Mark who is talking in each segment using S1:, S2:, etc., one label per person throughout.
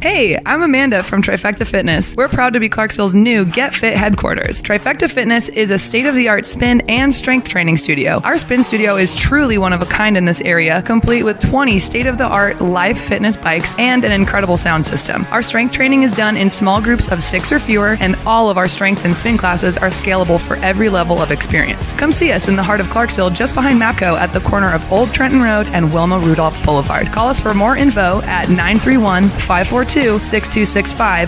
S1: Hey, I'm Amanda from Trifecta Fitness. We're proud to be Clarksville's new Get Fit headquarters. Trifecta Fitness is a state-of-the-art spin and strength training studio. Our spin studio is truly one of a kind in this area, complete with 20 state-of-the-art live fitness bikes and an incredible sound system. Our strength training is done in small groups of 6 or fewer, and all of our strength and spin classes are scalable for every level of experience. Come see us in the heart of Clarksville, just behind MAPCO at the corner of Old Trenton Road and Wilma Rudolph Boulevard. Call us for more info at 931-542-6265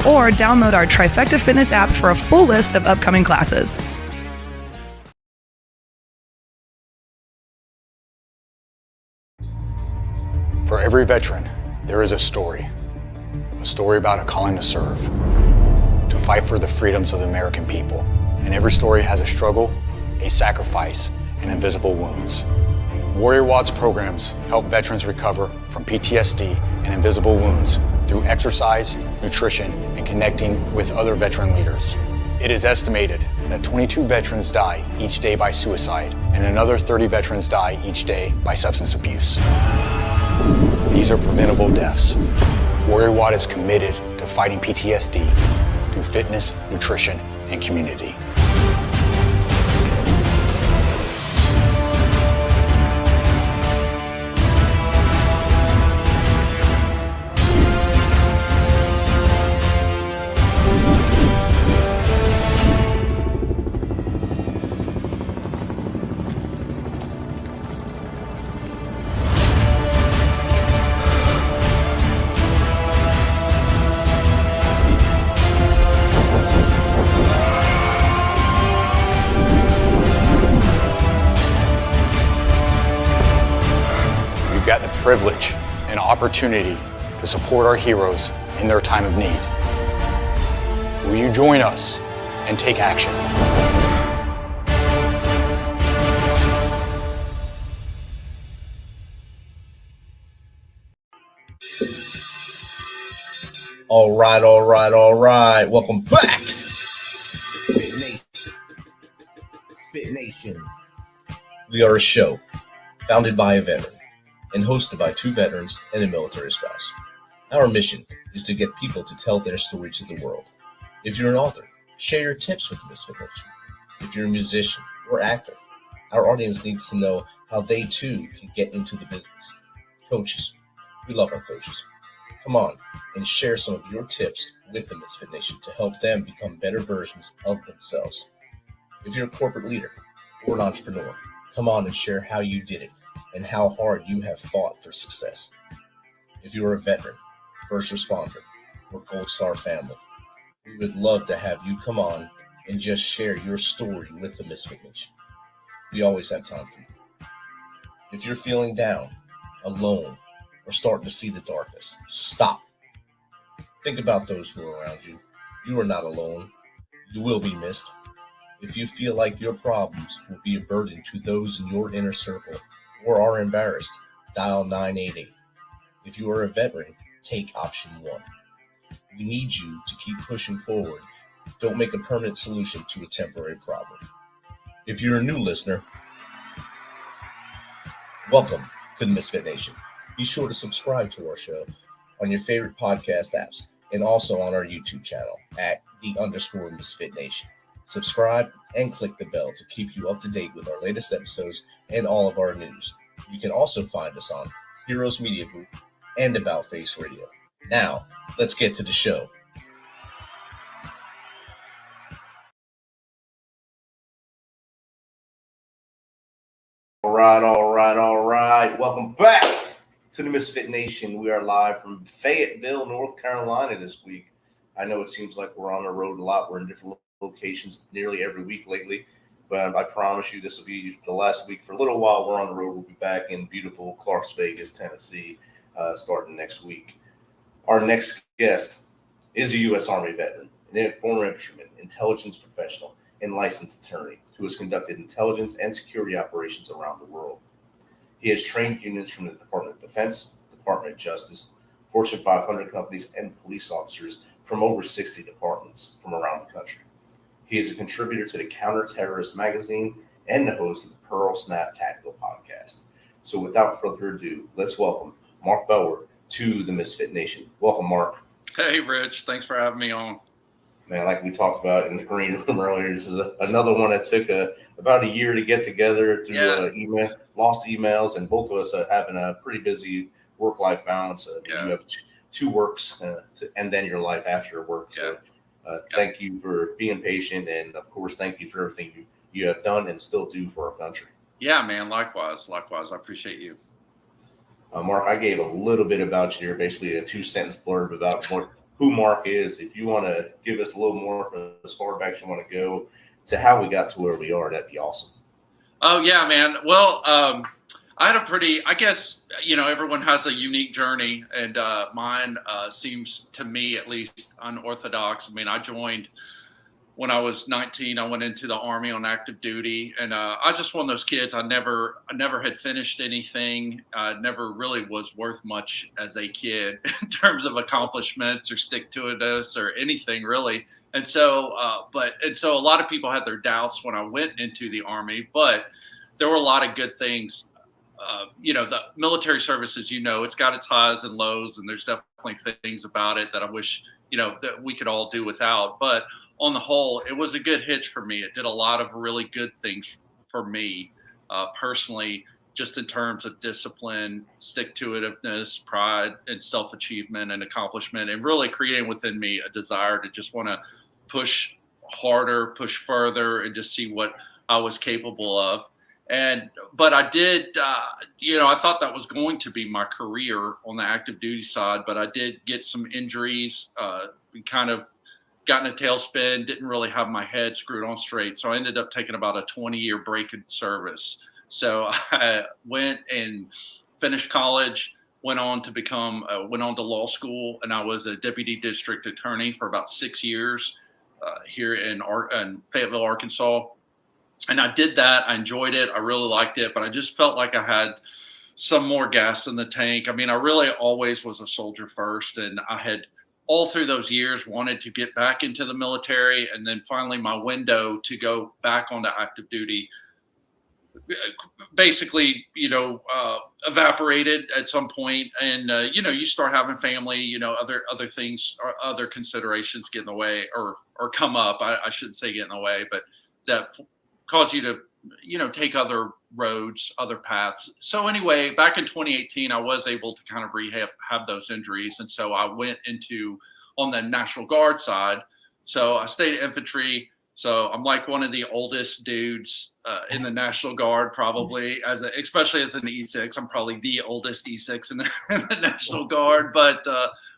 S1: or download our Trifecta Fitness app for a full list of upcoming classes.
S2: For every veteran, there is a story about a calling to serve, to fight for the freedoms of the American people. And every story has a struggle, a sacrifice, and invisible wounds. Warrior Watts programs help veterans recover from PTSD and invisible wounds through exercise, nutrition, and connecting with other veteran leaders. It is estimated that 22 veterans die each day by suicide, and another 30 veterans die each day by substance abuse. These are preventable deaths. Warrior Watt is committed to fighting PTSD through fitness, nutrition, and community. Privilege and opportunity to support our heroes in their time of need. Will you join us and take action?
S3: All right. Welcome back. MisFitNation. We are a show founded by a veteran and hosted by 2 veterans and a military spouse. Our mission is to get people to tell their story to the world. If you're an author, share your tips with the Misfit Nation. If you're a musician or actor, our audience needs to know how they too can get into the business. Coaches, we love our coaches. Come on and share some of your tips with the Misfit Nation to help them become better versions of themselves. If you're a corporate leader or an entrepreneur, come on and share how you did it and how hard you have fought for success. If you're a veteran, first responder, or Gold Star family, we would love to have you come on and just share your story with the Misfit Nation. We always have time for you. If you're feeling down, alone, or starting to see the darkness, stop. Think about those who are around you. You are not alone. You will be missed. If you feel like your problems will be a burden to those in your inner circle, or are embarrassed, dial 988. If you are a veteran, take option 1. We need you to keep pushing forward. Don't make a permanent solution to a temporary problem. If you're a new listener, welcome to the Misfit Nation. Be sure to subscribe to our show on your favorite podcast apps and also on our YouTube channel at @_Misfit Nation. Subscribe and click the bell to keep you up to date with our latest episodes and all of our news. You can also find us on Heroes Media Group and About Face Radio. Now, let's get to the show. All right. Welcome back to the Misfit Nation. We are live from Fayetteville, North Carolina this week. I know it seems like we're on the road a lot. We're in different locations nearly every week lately. but I promise you this will be the last week for a little while. We're on the road. We'll be back in beautiful Clarks Vegas, Tennessee, starting next week. Our next guest is a U.S. Army veteran, a former infantryman, intelligence professional, and licensed attorney who has conducted intelligence and security operations around the world. He has trained units from the Department of Defense, Department of Justice, Fortune 500 companies, and police officers from over 60 departments from around the country. He is a contributor to the Counter-Terrorist magazine and the host of the Pearl Snap Tactical podcast. So without further ado, let's welcome Mark Bower to the Misfit Nation. Welcome, Mark.
S4: Hey, Rich. Thanks for having me on.
S3: Man, like we talked about in the green room earlier, this is another one that took about a year to get together through lost emails, and both of us are having a pretty busy work-life balance. You have two works and then your life after work. So thank you for being patient, and of course, thank you for everything you have done and still do for our country.
S4: Yeah, man. Likewise. I appreciate you.
S3: Mark, I gave a little bit about you, basically a 2-sentence blurb about who Mark is. If you want to give us a little more from as far back as you want to go to how we got to where we are, that'd be awesome.
S4: Oh, yeah, man. Well, I had I guess, everyone has a unique journey, and mine seems to me at least unorthodox. I mean, I joined when I was 19. I went into the Army on active duty, and I was just one of those kids. I never had finished anything. Never really was worth much as a kid in terms of accomplishments or stick-to-itiveness or anything really. And so, a lot of people had their doubts when I went into the Army, but there were a lot of good things. The military service, as it's got its highs and lows, and there's definitely things about it that I wish, that we could all do without. But on the whole, it was a good hitch for me. It did a lot of really good things for me personally, just in terms of discipline, stick-to-itiveness, pride, and self-achievement and accomplishment, and really creating within me a desire to just want to push harder, push further, and just see what I was capable of. But I did, I thought that was going to be my career on the active duty side, but I did get some injuries, kind of got in a tailspin, didn't really have my head screwed on straight. So I ended up taking about a 20-year break in service. So I went and finished college, went on to law school, and I was a deputy district attorney for about 6 years here in Fayetteville, Arkansas. And I did that. I enjoyed it. I really liked it, but I just felt like I had some more gas in the tank. I mean, I really always was a soldier first, and I had all through those years wanted to get back into the military. And then finally my window to go back onto active duty basically, evaporated at some point. And, you start having family, other things or other considerations get in the way or come up. I shouldn't say get in the way, but that cause you to, take other roads, other paths. So anyway, back in 2018, I was able to kind of have those injuries. And so I went on the National Guard side. So I stayed infantry. So I'm like one of the oldest dudes in the National Guard, probably especially as an E6. I'm probably the oldest E6 in the National Guard, but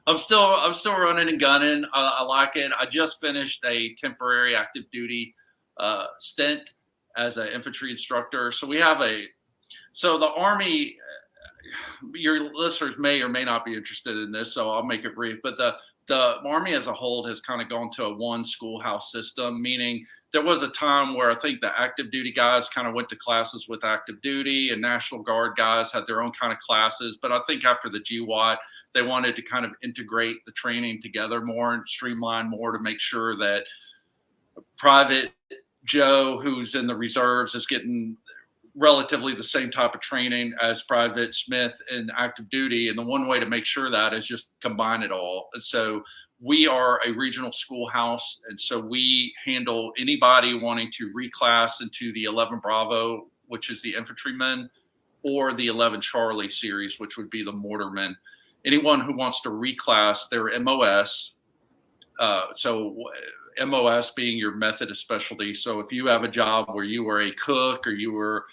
S4: I'm still running and gunning. I like it. I just finished a temporary active duty stint as an infantry instructor. So the Army, your listeners may or may not be interested in this, so I'll make it brief, but the Army as a whole has kind of gone to a one schoolhouse system, meaning there was a time where I think the active duty guys kind of went to classes with active duty, and National Guard guys had their own kind of classes. But I think after the GWAT, they wanted to kind of integrate the training together more and streamline more to make sure that Private Joe, who's in the reserves, is getting relatively the same type of training as Private Smith in active duty. And the one way to make sure that is just combine it all. And so we are a regional schoolhouse. And so we handle anybody wanting to reclass into the 11 Bravo, which is the infantrymen, or the 11 Charlie series, which would be the mortarmen. Anyone who wants to reclass their MOS. So MOS being your method of specialty. So if you have a job where you were a cook or you were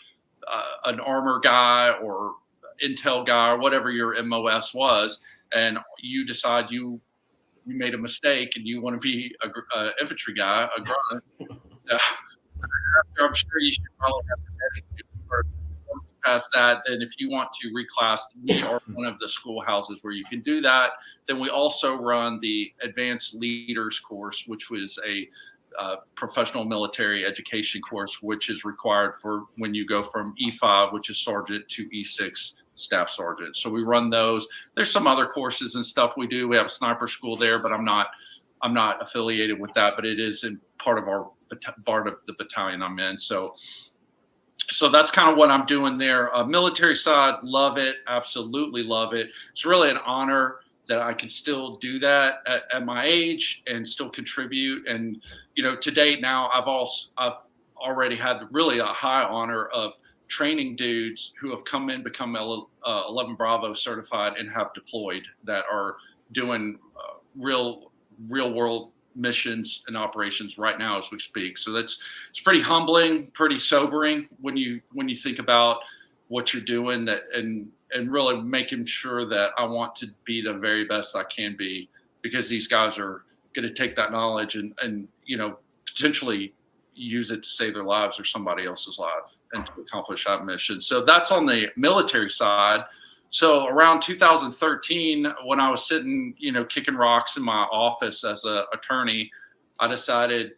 S4: an armor guy or intel guy or whatever your MOS was, and you decide you made a mistake and you want to be an infantry guy, a grunt, after, I'm sure you should probably have to dedicate for once you pass that. Then if you want to reclass, we are one of the schoolhouses where you can do that. Then we also run the Advanced Leaders course, which was a professional military education course, which is required for when you go from E5, which is sergeant, to E6 staff sergeant. So we run those. There's some other courses and stuff we do. We have a sniper school there, but I'm not affiliated with that, but it is in part of the battalion I'm in. So that's kind of what I'm doing there. Military side, love it. Absolutely love it. It's really an honor that I can still do that at my age and still contribute. And, to date now, I've already had really a high honor of training dudes who have come in, become 11 Bravo certified and have deployed, that are doing real world missions and operations right now as we speak. So it's pretty humbling, pretty sobering when you think about what you're doing, that and really making sure that I want to be the very best I can be, because these guys are going to take that knowledge and potentially use it to save their lives or somebody else's life and to accomplish that mission. So that's on the military side. So around 2013, when I was sitting, kicking rocks in my office as an attorney, I decided,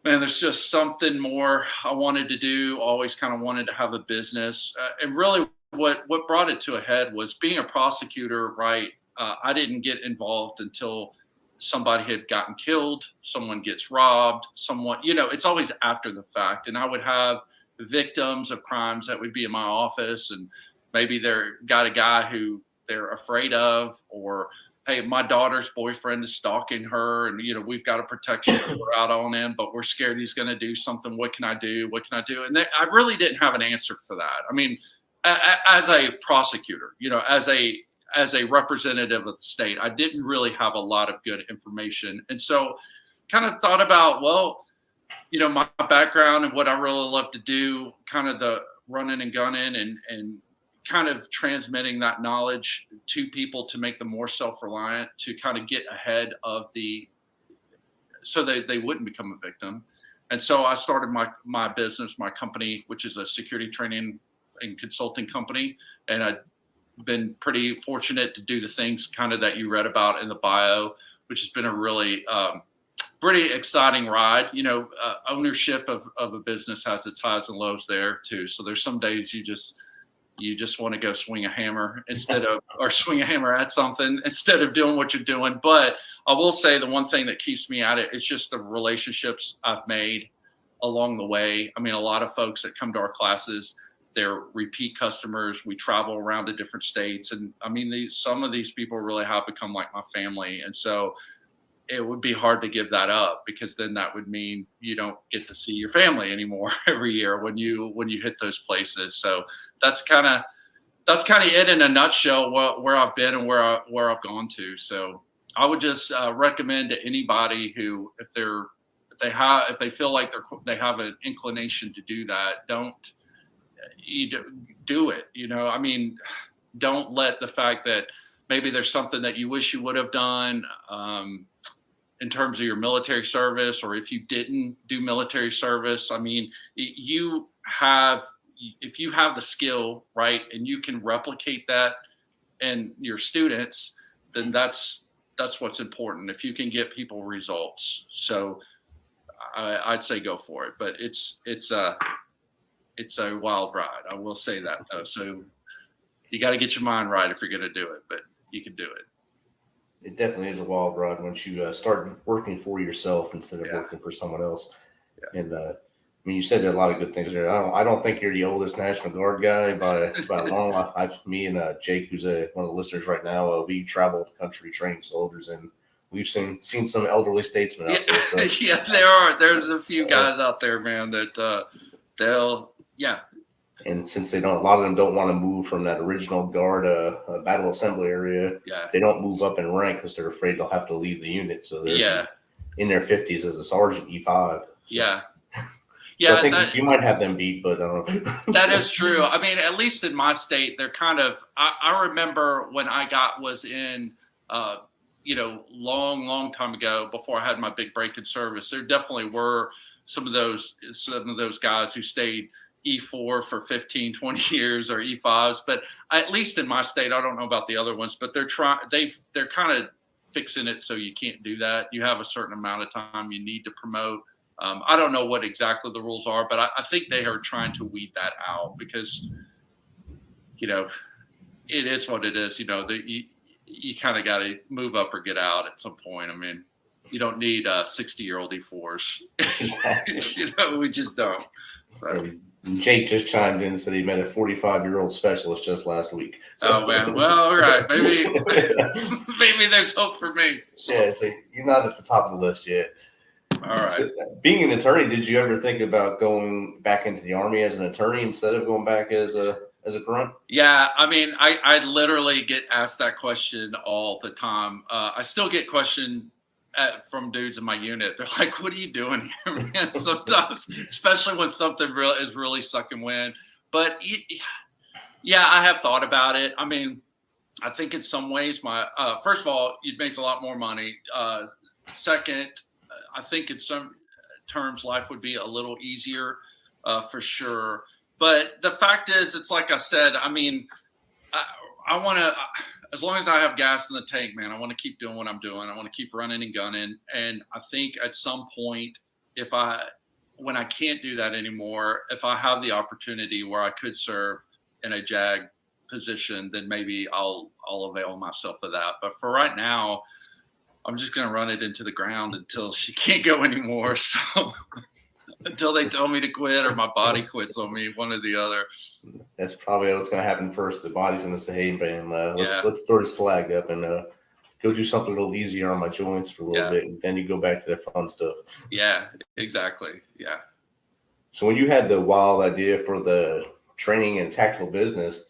S4: man, there's just something more I wanted to do. Always kind of wanted to have a business. And really what brought it to a head was being a prosecutor, right? I didn't get involved until somebody had gotten killed, someone gets robbed, it's always after the fact. And I would have victims of crimes that would be in my office, and maybe they're got a guy who they're afraid of, or, hey, my daughter's boyfriend is stalking her, and we've got a protection order out on him, but we're scared he's going to do something. What can I do? And I really didn't have an answer for that. I mean, as a prosecutor, as a representative of the state, I didn't really have a lot of good information. And so kind of thought about, well, my background and what I really love to do, kind of the running and gunning and kind of transmitting that knowledge to people to make them more self-reliant, to kind of get ahead of so they wouldn't become a victim. And so I started my business, my company, which is a security training and consulting company. And I've been pretty fortunate to do the things kind of that you read about in the bio, which has been a really pretty exciting ride. Ownership of a business has its highs and lows there too. So there's some days you just want to go swing a hammer or swing a hammer at something instead of doing what you're doing. But I will say the one thing that keeps me at it is just the relationships I've made along the way. I mean, a lot of folks that come to our classes, they're repeat customers. We travel around to different states. And I mean, some of these people really have become like my family. And so it would be hard to give that up, because then that would mean you don't get to see your family anymore every year when you hit those places. So that's kind of it in a nutshell, where I've been and where I've gone to. So I would just recommend to anybody who, if they feel like they have an inclination to do that, do it. I mean, don't let the fact that maybe there's something that you wish you would have done in terms of your military service, or if you didn't do military service. I mean, if you have the skill, right, and you can replicate that in your students, then that's what's important. If you can get people results. So I'd say go for it, but it's a wild ride. I will say that though. So you got to get your mind right if you're going to do it, but you can do it.
S3: It definitely is a wild ride once you start working for yourself instead of working for someone else. Yeah. And I mean, you said a lot of good things there. I don't think you're the oldest National Guard guy by a long. Me and Jake, who's one of the listeners right now, we travel the country training soldiers, and we've seen some elderly statesmen out there. So.
S4: Yeah, there's a few guys out there, man, that they'll.
S3: And since a lot of them don't want to move from that original Guard battle assembly area, they don't move up in rank because they're afraid they'll have to leave the unit. So they're in their 50s as a sergeant E5. So.
S4: Yeah.
S3: So I think you might have them beat, but I don't know.
S4: That is true. I mean, at least in my state, they're kind of. I remember when I was in, long time ago, before I had my big break in service. There definitely were some of those guys who stayed E4 for 15, 20 years or E5s, but at least in my state, I don't know about the other ones, but they're kind of fixing it so you can't do that. You have a certain amount of time you need to promote. I don't know what exactly the rules are, but I think they are trying to weed that out because, it is what it is. You kind of got to move up or get out at some point. I mean, you don't need 60-year-old E4s.
S3: Exactly.
S4: We just don't. But,
S3: Jake just chimed in and said he met a 45-year-old specialist just last week.
S4: So. Oh man, well, all right, maybe there's hope for me. So.
S3: Yeah, so you're not at the top of the list yet.
S4: All right.
S3: So, being an attorney, did you ever think about going back into the Army as an attorney instead of going back as a grunt?
S4: Yeah, I mean, I literally get asked that question all the time. I still get questioned from dudes in my unit. They're like, "What are you doing here, man?" Sometimes, especially when something is really sucking wind. But yeah, I have thought about it. I mean, I think in some ways, first of all, you'd make a lot more money. Second, I think in some terms, life would be a little easier, for sure. But the fact is, it's like I said. I mean, I want to. As long as I have gas in the tank, man, I want to keep doing what I'm doing. I want to keep running and gunning. And I think at some point, when I can't do that anymore, if I have the opportunity where I could serve in a JAG position, then maybe I'll avail myself of that. But for right now, I'm just going to run it into the ground until she can't go anymore. So until they tell me to quit or my body quits on me, one or the other.
S3: That's probably what's going to happen first. The body's going to say, "Hey, man, let's throw this flag up and go do something a little easier on my joints for a little bit." And then you go back to that fun stuff. Yeah,
S4: exactly. Yeah.
S3: So when you had the wild idea for the training and tactical business,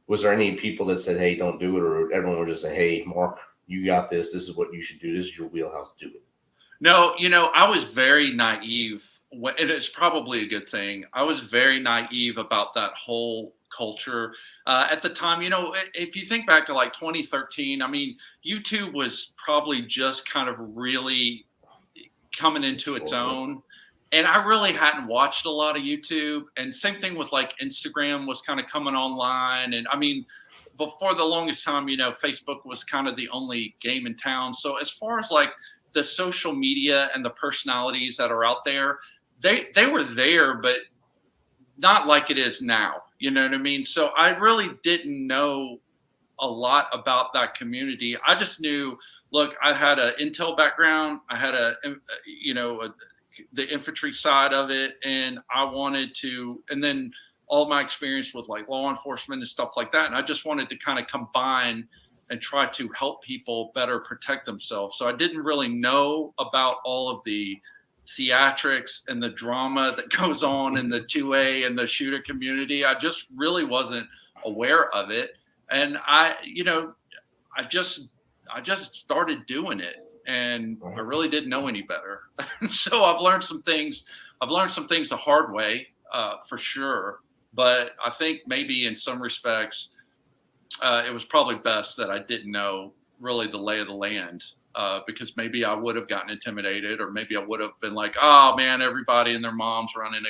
S3: was there any people that said, "Hey, don't do it," or everyone would just say, "Hey, Mark, you got this. This is what you should do. This is your wheelhouse. Do it"?
S4: No, I was very naive. And it's probably a good thing. I was very naive about that whole culture at the time. If you think back to like 2013, I mean, YouTube was probably just kind of really coming into its own. And I really hadn't watched a lot of YouTube. And same thing with like Instagram was kind of coming online. And I mean, before the longest time, Facebook was kind of the only game in town. So as far as like the social media and the personalities that are out there, they were there, but not like it is now. You know what I mean? So I really didn't know a lot about that community. I just knew, look, I had an intel background. I had the infantry side of it, and I wanted to, and then all my experience with like law enforcement and stuff like that. And I just wanted to kind of combine and try to help people better protect themselves. So I didn't really know about all of the theatrics and the drama that goes on in the 2A and the shooter community. I just really wasn't aware of it. And I just started doing it, and I really didn't know any better. So I've learned some things the hard way, for sure. But I think maybe in some respects, it was probably best that I didn't know really the lay of the land. Because maybe I would have gotten intimidated, or maybe I would have been like, "Oh man, everybody and their mom's running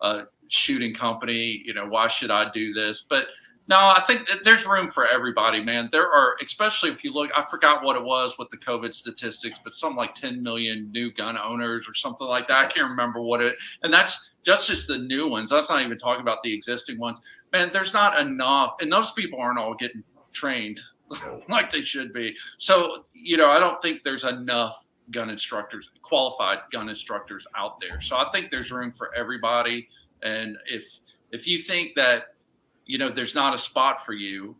S4: a shooting company. Why should I do this?" But no, I think that there's room for everybody, man. There are, especially if you look, I forgot what it was with the COVID statistics, but something like 10 million new gun owners or something like that. I can't remember and that's just the new ones. That's not even talking about the existing ones. Man, there's not enough, and those people aren't all getting trained like they should be. So, I don't think there's enough qualified gun instructors out there. So I think there's room for everybody. And if you think that, there's not a spot for you,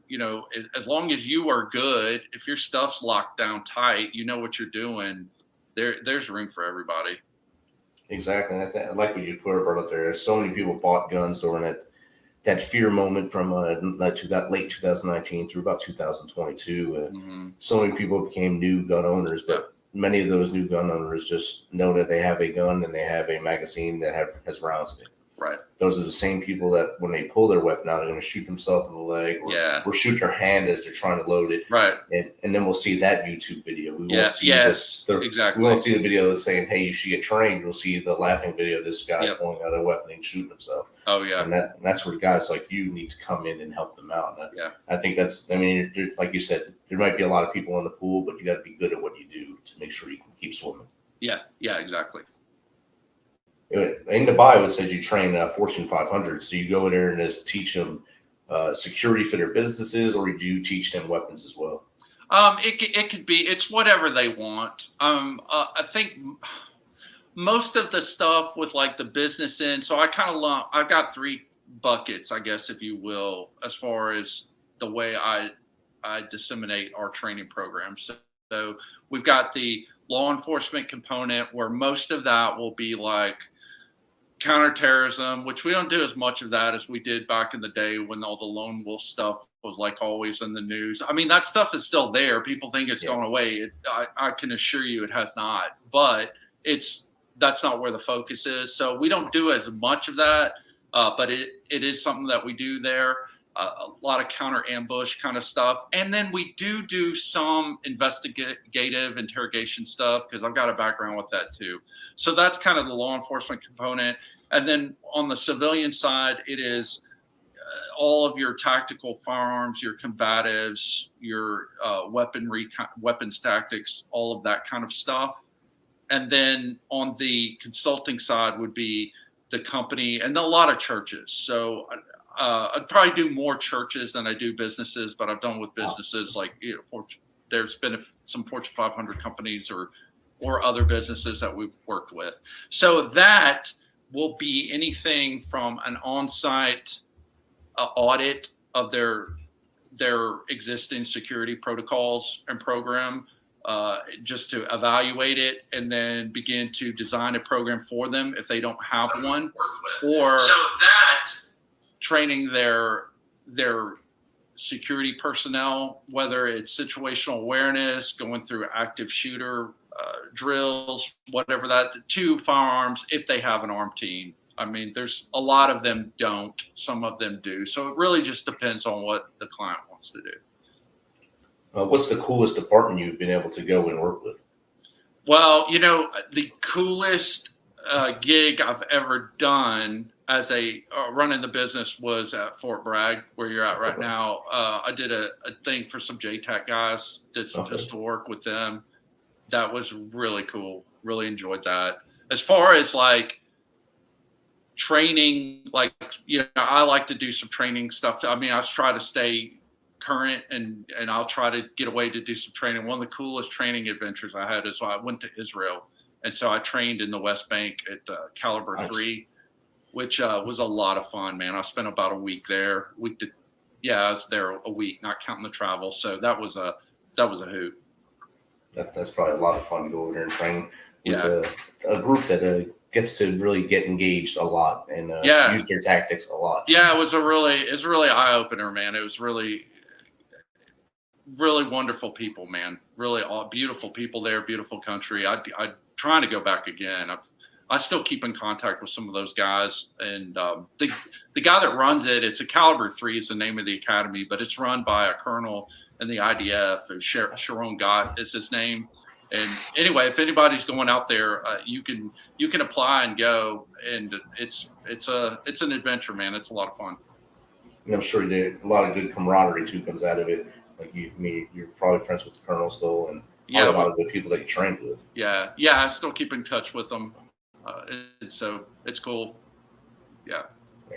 S4: as long as you are good, if your stuff's locked down tight, you know what you're doing, there's room for everybody.
S3: Exactly. I like what you put up there. So many people bought guns during that fear moment from late 2019 through about 2022. So many people became new gun owners, but many of those new gun owners just know that they have a gun and they have a magazine that has rounds in it.
S4: Right.
S3: Those are the same people that when they pull their weapon out, they're going to shoot themselves in the leg or shoot their hand as they're trying to load it.
S4: Right.
S3: And then we'll see that YouTube video. We We
S4: Yeah.
S3: won't see
S4: Exactly.
S3: We won't see the video that's saying, "Hey, you should get trained." We'll see the laughing video of this guy pulling out a weapon and shooting himself.
S4: Oh yeah.
S3: And that's where guys like you need to come in and help them out. And I think that's. I mean, like you said, there might be a lot of people in the pool, but you got to be good at what you do to make sure you can keep swimming.
S4: Yeah. Yeah. Exactly.
S3: In the bio, it says you train Fortune 500. So you go in there and just teach them security for their businesses, or do you teach them weapons as well?
S4: It could be. It's whatever they want. I think most of the stuff with like the business end. So I kind of I've got 3 buckets, I guess, if you will, as far as the way I disseminate our training programs. So we've got the law enforcement component, where most of that will be like counterterrorism, which we don't do as much of that as we did back in the day when all the lone wolf stuff was like always in the news. I mean, that stuff is still there. People think it's gone away. I can assure you it has not, but that's not where the focus is. So we don't do as much of that, but it is something that we do there. A lot of counter ambush kind of stuff. And then we do some investigative interrogation stuff, because I've got a background with that too. So that's kind of the law enforcement component. And then on the civilian side, it is all of your tactical firearms, your combatives, your weapons tactics, all of that kind of stuff. And then on the consulting side would be the company and a lot of churches. So I'd probably do more churches than I do businesses, but I've done with businesses like, there's been some Fortune 500 companies or other businesses that we've worked with. So that will be anything from an on-site audit of their existing security protocols and program, just to evaluate it and then begin to design a program for them if they don't have one, or training their security personnel, whether it's situational awareness, going through active shooter drills, whatever that, to firearms if they have an armed team. I mean, there's a lot of them don't, some of them do. So it really just depends on what the client wants to do.
S3: What's the coolest department you've been able to go and work with?
S4: Well, the coolest gig I've ever done as a running the business was at Fort Bragg, where you're at right now. I did a thing for some JTAC guys, did some pistol work with them. That was really cool. Really enjoyed that. As far as like training, like, I like to do some training stuff. I mean, I try to stay current and I'll try to get away to do some training. One of the coolest training adventures I had is I went to Israel. And so I trained in the West Bank at Caliber 3, which was a lot of fun, man. I spent about a week there. I was there a week, not counting the travel. So that was a hoot.
S3: That's probably a lot of fun to go over there and train with a group that gets to really get engaged a lot and use their tactics a lot. Yeah,
S4: it was really eye opener, man. It was really wonderful people, man. Really beautiful people there, beautiful country. I'm trying to go back again. I still keep in contact with some of those guys, and the guy that runs it, it's a Caliber 3 is the name of the academy, but it's run by a colonel in the IDF. Sharon Gott is his name. And anyway, if anybody's going out there, you can apply and go, and it's an adventure, man. It's a lot of fun.
S3: And I'm sure a lot of good camaraderie too comes out of it. Like you're probably friends with the colonel still, and a lot of the people that you trained with. Yeah,
S4: I still keep in touch with them. So it's cool. Yeah.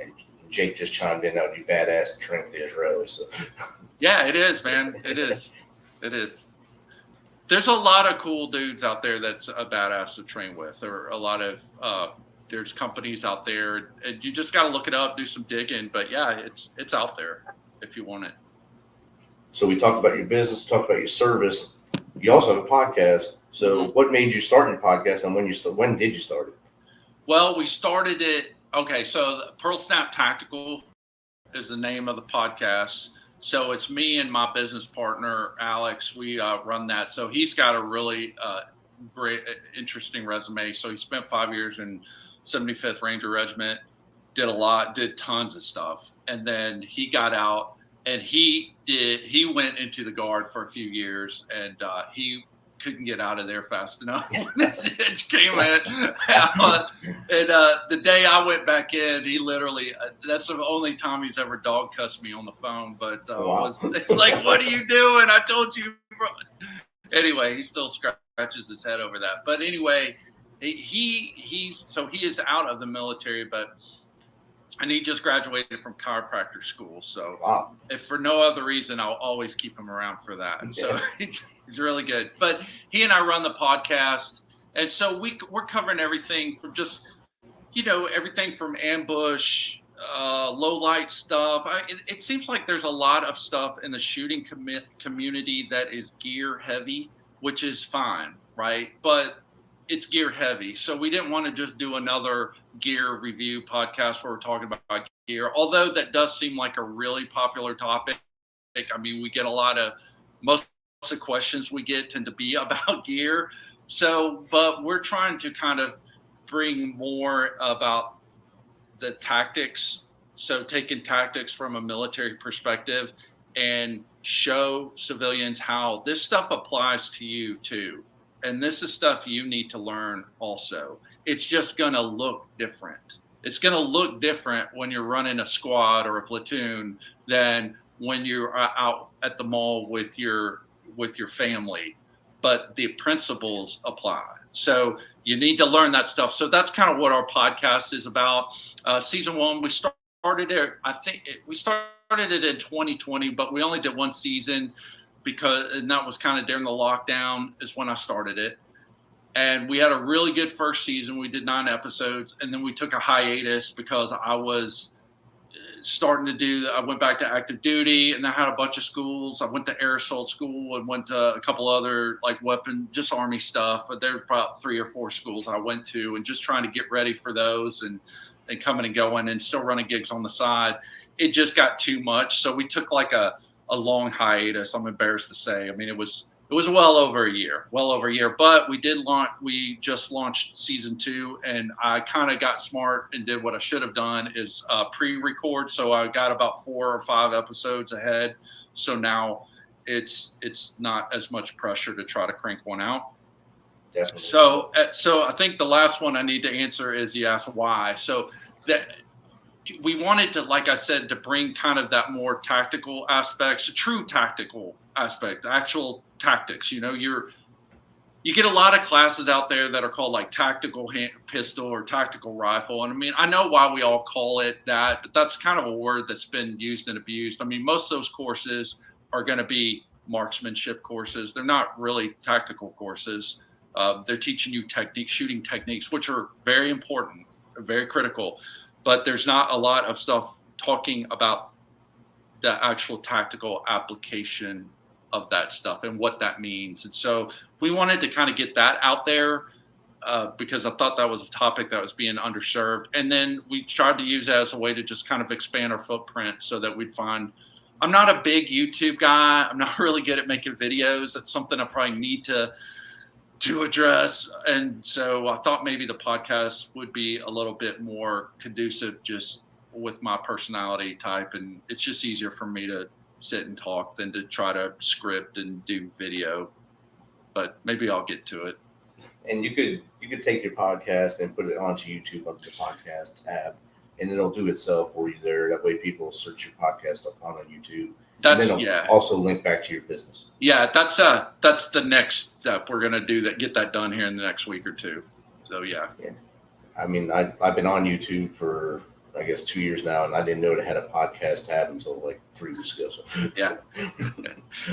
S3: And Jake just chimed in. That would be badass to train with the Israelis. So.
S4: Yeah, it is, man. It is. There's a lot of cool dudes out there that's a badass to train with. There are a lot of there's companies out there, and you just got to look it up, do some digging. But yeah, it's out there if you want it.
S3: So we talked about your business, talked about your service. You also have a podcast. So what made you start your podcast, and when did you start it?
S4: Well, we started it. Okay, so Pearl Snap Tactical is the name of the podcast. So it's me and my business partner, Alex. We run that. So he's got a really great, interesting resume. So he spent 5 years in 75th Ranger Regiment, did tons of stuff. And then he got out and he went into the Guard for a few years, and he couldn't get out of there fast enough when this itch came in. And the day I went back in, he literally, that's the only time he's ever dog cussed me on the phone. But it's like, what are you doing? I told you, bro. Anyway, he still scratches his head over that. But anyway, he is out of the military, and he just graduated from chiropractor school. So if for no other reason, I'll always keep him around for that. And so he's really good. But he and I run the podcast. And so we're covering everything from just, everything from ambush, low light stuff. It seems like there's a lot of stuff in the shooting community that is gear heavy, which is fine, right? But it's gear heavy. So we didn't want to just do another gear review podcast where we're talking about gear, although that does seem like a really popular topic. I mean, we get most of the questions we get tend to be about gear. So, but we're trying to kind of bring more about the tactics. So taking tactics from a military perspective and show civilians how this stuff applies to you too. And this is stuff you need to learn also. It's just going to look different. It's going to look different when you're running a squad or a platoon than when you're out at the mall with your family. But the principles apply. So you need to learn that stuff. So that's kind of what our podcast is about. Season 1, we started it. We started it in 2020, but we only did one season. And that was kind of during the lockdown is when I started it. And we had a really good first season. We did 9 episodes, and then we took a hiatus because I was I went back to active duty, and I had a bunch of schools. I went to air assault school and went to a couple other just Army stuff. But there's about 3 or 4 schools I went to, and just trying to get ready for those and coming and going and still running gigs on the side. It just got too much. So we took a long hiatus. I'm embarrassed to say. I mean, it was well over a year, but we just launched season 2, and I kind of got smart and did what I should have done is pre-record. So I got about 4 or 5 episodes ahead. So now it's not as much pressure to try to crank one out.
S3: Definitely.
S4: So I think the last one I need to answer is you asked why. So that we wanted to, like I said, to bring kind of that more tactical aspects, a true tactical aspect, actual tactics. You get a lot of classes out there that are called tactical pistol or tactical rifle. And I mean, I know why we all call it that, but that's kind of a word that's been used and abused. I mean, most of those courses are going to be marksmanship courses. They're not really tactical courses. They're teaching you shooting techniques, which are very important, very critical. But there's not a lot of stuff talking about the actual tactical application of that stuff and what that means. And so we wanted to kind of get that out there because I thought that was a topic that was being underserved. And then we tried to use it as a way to just kind of expand our footprint so that we'd find, I'm not a big YouTube guy. I'm not really good at making videos. That's something I probably need to address. And so I thought maybe the podcast would be a little bit more conducive just with my personality type. And it's just easier for me to sit and talk than to try to script and do video. But maybe I'll get to it.
S3: And you could take your podcast and put it onto YouTube on the podcast tab, and it'll do itself for you there. That way people search your podcast up on YouTube. Also link back to your business. Yeah,
S4: that's the next step. We're gonna get that done here in the next week or two. So yeah.
S3: I mean, I've been on YouTube for I guess 2 years now, and I didn't know it had a podcast tab until 3 weeks ago. So
S4: yeah.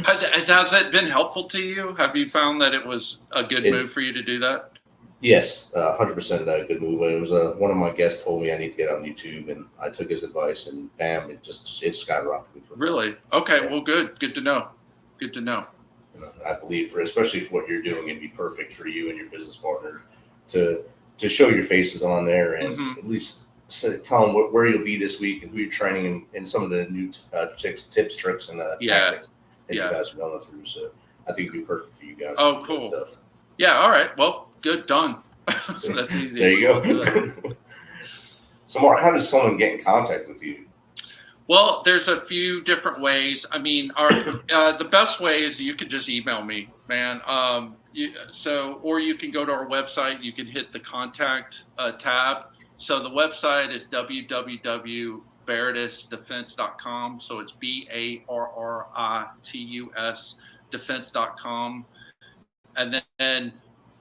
S4: Has it been helpful to you? Have you found that it was a good move for you to do that?
S3: Yes, 100% a good move. It was one of my guests told me I need to get on YouTube, and I took his advice, and bam, it skyrocketed.
S4: Really? Okay. Yeah. Well, good to know. Good to know.
S3: I believe especially for what you're doing, it'd be perfect for you and your business partner to show your faces on there and at least tell them where you'll be this week and who you're training and some of the new tips, tricks, and tactics that you guys are going through. So I think it'd be perfect for you guys.
S4: Oh, cool. Stuff. Yeah. All right. Well, good. Done. So that's easy.
S3: There you go. So, Mark, how does someone get in contact with you?
S4: Well, there's a few different ways. I mean, the best way is you could just email me, man. Or you can go to our website. You can hit the contact tab. So the website is www.barritusdefense.com. So it's BARRITUS defense.com. And then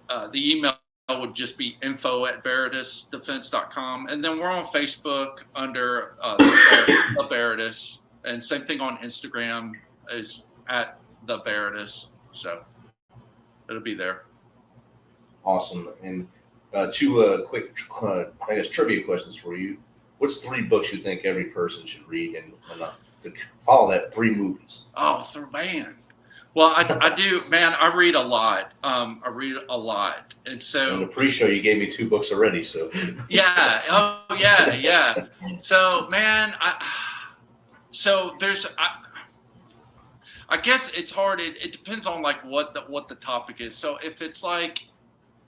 S4: the email would just be info@barritusdefense.com. And then we're on Facebook under the Barritus. And same thing on Instagram is at the Barritus. So it'll be there.
S3: Awesome. And two quick, I guess, trivia questions for you. What's 3 books you think every person should read, and to follow that, 3 movies?
S4: Oh, man. Well, I do, man. I read a lot. And so
S3: in the pre-show, you gave me 2 books already. So
S4: yeah. Oh, yeah. So, man, I guess it's hard. It depends on like what the topic is. So if it's like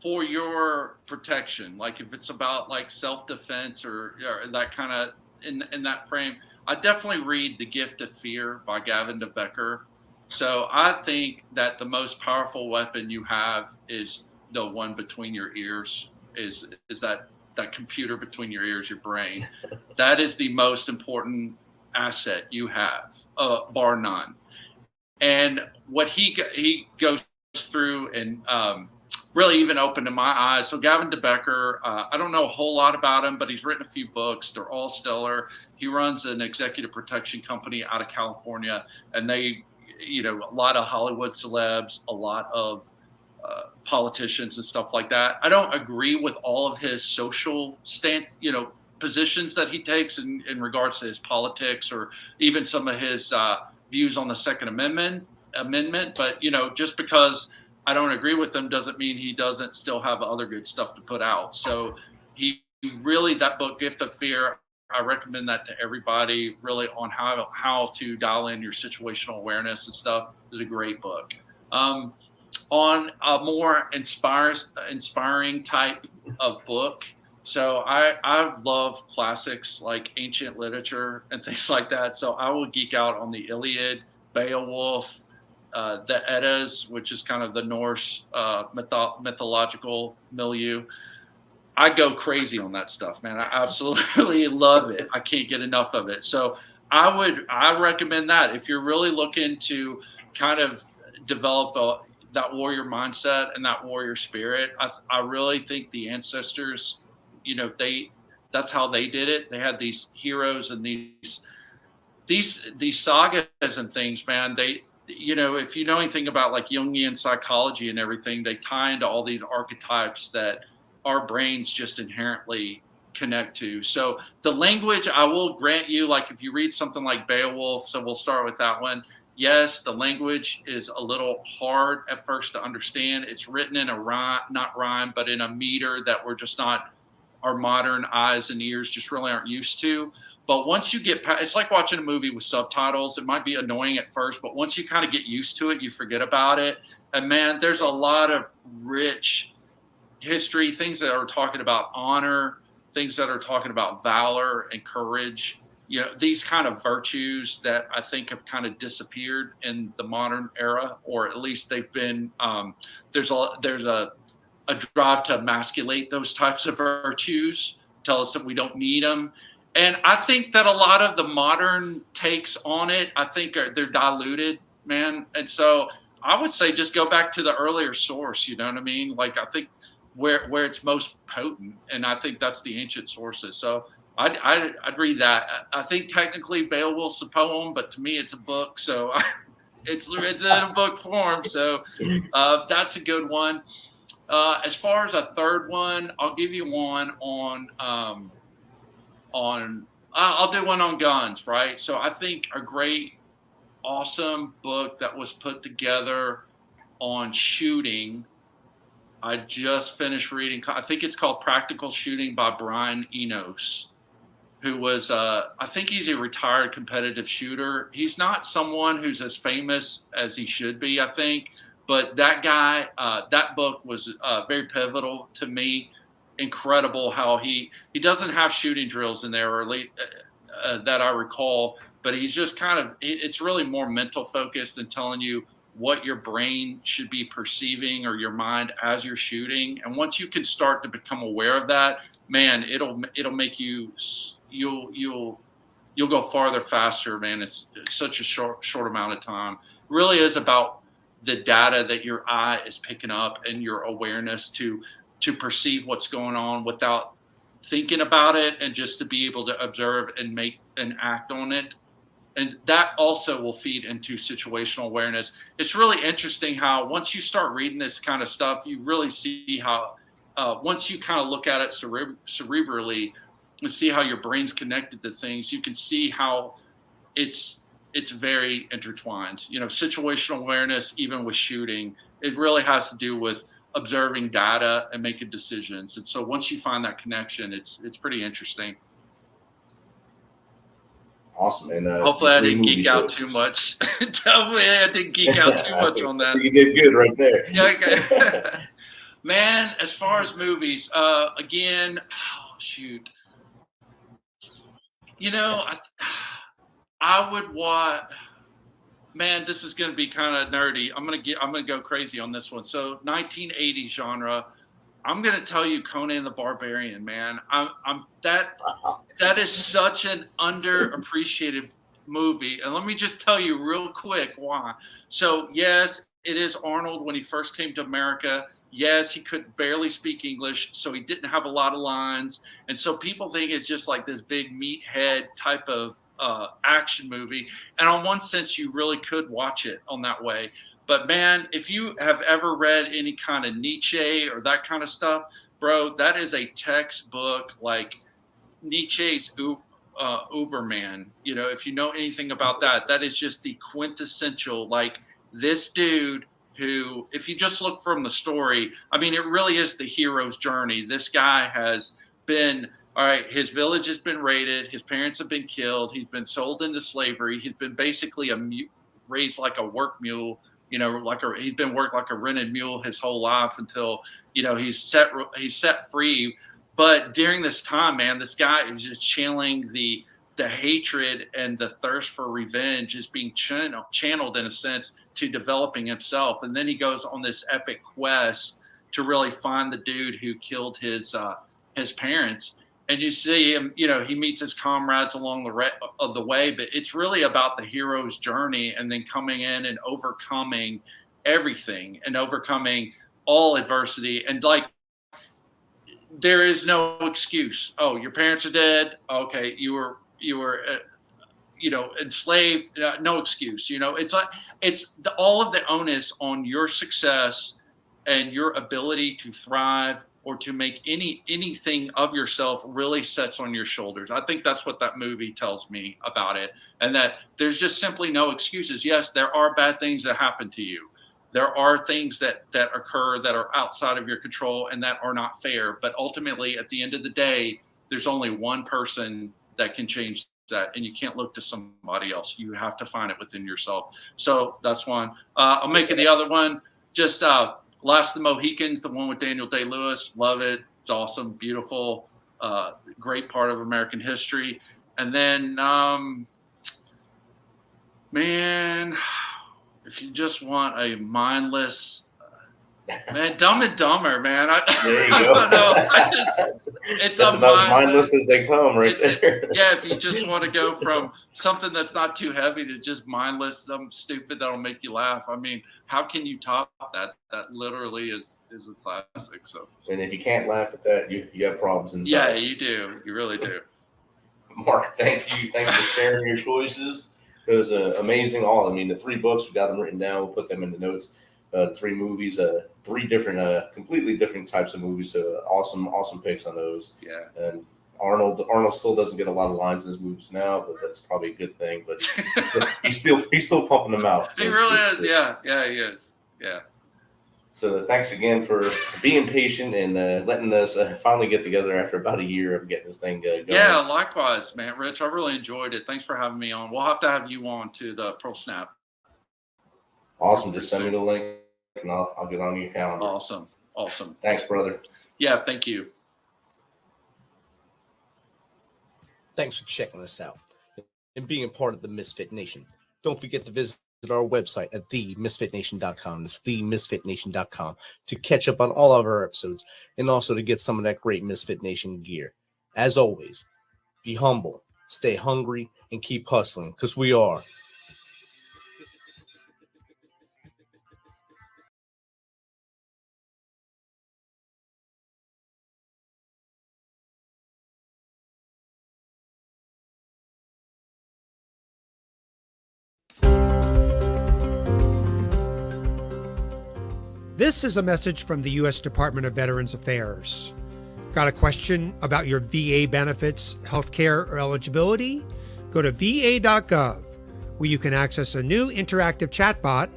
S4: for your protection, like if it's about like self-defense or that kind of in that frame, I definitely read The Gift of Fear by Gavin de Becker. So I think that the most powerful weapon you have is the one between your ears, is that computer between your ears, your brain. That is the most important asset you have, bar none. And what he goes through and really even opened my eyes. So Gavin de Becker, I don't know a whole lot about him, but he's written a few books. They're all stellar. He runs an executive protection company out of California, and they, a lot of Hollywood celebs, a lot of politicians and stuff like that. I don't agree with all of his social stance, positions that he takes in regards to his politics or even some of his views on the Second Amendment. But, just because I don't agree with them doesn't mean he doesn't still have other good stuff to put out. So he really, that book, Gift of Fear, I recommend that to everybody really on how to dial in your situational awareness and stuff. Is a great book. On a more inspiring type of book. So I love classics like ancient literature and things like that. So I will geek out on the Iliad, Beowulf, the Eddas, which is kind of the Norse mythological milieu. I go crazy on that stuff, man. I absolutely love it. I can't get enough of it. So I recommend that if you're really looking to kind of develop that warrior mindset and that warrior spirit. I really think the ancestors, that's how they did it. They had these heroes and these sagas and things, man. They, if you know anything about like Jungian psychology and everything, they tie into all these archetypes that our brains just inherently connect to. So the language, I will grant you, like if you read something like Beowulf, so we'll start with that one. Yes, the language is a little hard at first to understand. It's written in a rhyme, not rhyme, but in a meter that we're just not, our modern eyes and ears just really aren't used to. But once you get past, it's like watching a movie with subtitles. It might be annoying at first, but once you kind of get used to it, you forget about it. And man, there's a lot of rich history, things that are talking about honor, things that are talking about valor and courage. These kind of virtues that I think have kind of disappeared in the modern era, or at least they've been, there's a drive to emasculate those types of virtues, tell us that we don't need them. And I think that a lot of the modern takes on it, I think they're diluted, man. And so I would say just go back to the earlier source, you know what I mean? Like I think where it's most potent, and I think that's the ancient sources. So I'd read that. I think technically Beowulf's a poem, but to me it's a book. So it's in a book form. So that's a good one. As far as a third one, I'll give you one I'll do one on guns, right? So I think a great, awesome book that was put together on shooting. I just finished reading, I think it's called Practical Shooting by Brian Enos, who was, I think he's a retired competitive shooter. He's not someone who's as famous as he should be, I think. But that guy, that book was very pivotal to me. Incredible how he doesn't have shooting drills in there, or at least that I recall. But he's just kind of, it's really more mental focused and telling you what your brain should be perceiving or your mind as you're shooting. And once you can start to become aware of that, man, it'll make you'll go farther faster, man. It's such a short amount of time. It really is about the data that your eye is picking up and your awareness to perceive what's going on without thinking about it, and just to be able to observe and make and act on it. And that also will feed into situational awareness. It's really interesting how once you start reading this kind of stuff, you really see how once you kind of look at it cerebrally and see how your brain's connected to things, you can see how it's very intertwined. You know, situational awareness, even with shooting, it really has to do with observing data and making decisions. And so once you find that connection, it's pretty interesting.
S3: Awesome. And
S4: hopefully I didn't geek out too much. Hopefully I didn't geek out too much on that.
S3: You did good right there.
S4: Yeah, okay. Man, as far as movies, again, shoot. You know, I would watch. Man, this is going to be kind of nerdy. I'm going to go crazy on this one. So 1980 genre. I'm going to tell you Conan the Barbarian, man. That is such an underappreciated movie. And let me just tell you real quick why. So yes, it is Arnold when he first came to America. Yes, he could barely speak English, so he didn't have a lot of lines. And so people think it's just like this big meathead type of action movie. And on one sense, you really could watch it on that way. But man, if you have ever read any kind of Nietzsche or that kind of stuff, bro, that is a textbook, like Nietzsche's Uberman. You know, if you know anything about that, that is just the quintessential, like this dude who, if you just look from the story, I mean, it really is the hero's journey. This guy has been, all right, his village has been raided. His parents have been killed. He's been sold into slavery. He's been basically raised like a work mule, you know, he's been worked like a rented mule his whole life until, you know, he's set free. But during this time, man, this guy is just channeling the hatred and the thirst for revenge is being channeled in a sense to developing himself. And then he goes on this epic quest to really find the dude who killed his parents. And you see him, you know, he meets his comrades along the way, but it's really about the hero's journey and then coming in and overcoming everything and overcoming all adversity. And like, there is no excuse. Oh, your parents are dead. Okay. You were, you know, enslaved. No excuse. You know, it's like, all of the onus on your success and your ability to thrive or to make anything of yourself really sets on your shoulders. I think that's what that movie tells me about it. And that there's just simply no excuses. Yes, there are bad things that happen to you. There are things that occur that are outside of your control and that are not fair. But ultimately, at the end of the day, there's only one person that can change that. And you can't look to somebody else. You have to find it within yourself. So that's one. I'll make it the other one. Just Last of the Mohicans, the one with Daniel Day-Lewis. Love it. It's awesome, beautiful, great part of American history. And then, man, if you just want a mindless, man, Dumb and Dumber, man.
S3: There you go.
S4: I don't know. It's
S3: that's about as mindless as they come, right there.
S4: Yeah, if you just want to go from something that's not too heavy to just mindless, something stupid that'll make you laugh. I mean, how can you top that? That literally is a classic. So,
S3: and if you can't laugh at that, you have problems inside.
S4: Yeah, you do. You really do.
S3: Mark, thank you. Thanks for sharing your choices. It was amazing. I mean, the 3 books, we got them written down. We'll put them in the notes. 3 movies, 3 different, completely different types of movies. So awesome picks on those.
S4: Yeah.
S3: And Arnold still doesn't get a lot of lines in his movies now, but that's probably a good thing. But he's still pumping them out. So
S4: he really is. Yeah, he is. Yeah.
S3: So thanks again for being patient and letting us finally get together after about a year of getting this thing going.
S4: Yeah, likewise, man. Rich, I really enjoyed it. Thanks for having me on. We'll have to have you on to the Pro Snap.
S3: Awesome. Just send me the link and I'll get on your calendar.
S4: Awesome.
S3: Thanks, brother.
S4: Yeah, thank you.
S5: Thanks for checking us out and being a part of the Misfit Nation. Don't forget to visit
S3: our website at themisfitnation.com. It's themisfitnation.com to catch up on all of our episodes and also to get some of that great Misfit Nation gear. As always, be humble, stay hungry, and keep hustling, because we are.
S5: This is a message from the U.S. Department of Veterans Affairs. Got a question about your VA benefits, healthcare, or eligibility? Go to va.gov, where you can access a new interactive chatbot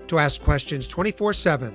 S5: to ask questions 24/7.